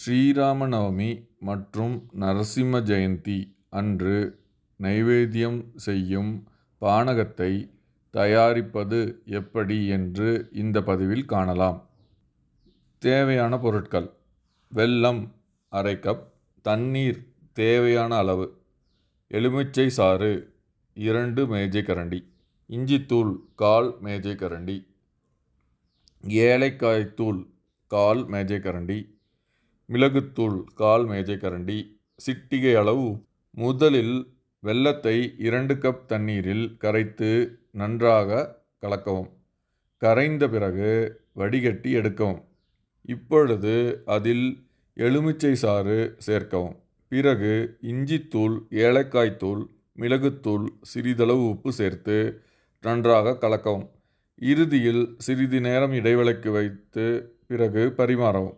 ஸ்ரீராமநவமி மற்றும் நரசிம்ம ஜெயந்தி அன்று நைவேத்தியம் செய்யும் பானகத்தை தயாரிப்பது எப்படி என்று இந்த பதிவில் காணலாம். தேவையான பொருட்கள்: வெல்லம் அரை கப், தண்ணீர் தேவையான அளவு, எலுமிச்சை சாறு 2 மேஜைக்கரண்டி, இஞ்சித்தூள் 1/4 மேஜைக்கரண்டி, ஏலக்காய்த்தூள் 1/4 மேஜைக்கரண்டி, மிளகுத்தூள் 1/4 மேஜைக்கரண்டி, சிட்டிகை அளவு. முதலில் வெல்லத்தை 2 கப் தண்ணீரில் கரைத்து நன்றாக கலக்கவும். கரைந்த பிறகு வடிகட்டி எடுக்கவும். இப்பொழுது அதில் எலுமிச்சை சாறு சேர்க்கவும். பிறகு இஞ்சித்தூள், ஏலக்காய்த்தூள், மிளகுத்தூள், சிறிதளவு உப்பு சேர்த்து நன்றாக கலக்கவும். இறுதியில் சிறிது நேரம் இடைவேளைக்கு வைத்து பிறகு பரிமாறவும்.